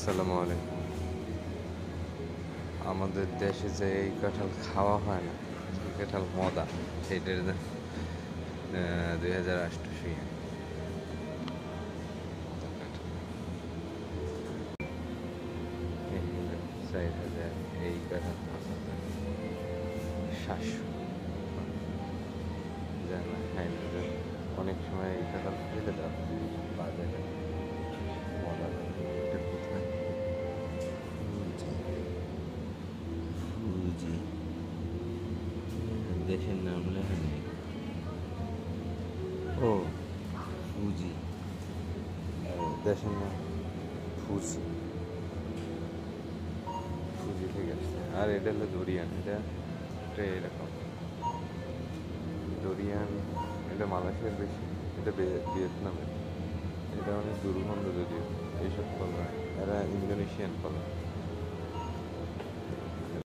আসসালামু আলাইকুম। আমাদের দেশে যে এই কাঁঠাল খাওয়া হয় না, এই কাঁঠাল মদা, সেইটার দাম ২,৮৮০ মজার কাঁঠাল। এই হলো ৪,০০০, এই কাঁঠাল ৫,০০০, ৭০০। যায় না, খাই না যে। অনেক সময় এই কাঁঠাল ফেলে দাও বাজারে, মজা করে। এটা কোথায়? ফুজি, ফুজি, দেশের নাম লেখা নেই। ও, ফুজি, দেশের নাম ফুজি। ফুজি থেকে আসছে। আর এটা হলো ডোরিয়ান। এটা এটা এরকম ডোরিয়ান। এটা মালয়েশিয়ার বেশি, এটা ভিয়েতনামের। এটা অনেক দুর্গন্ধ যদিও এইসব ফল না, এরা ইন্দোনেশিয়ান ফল।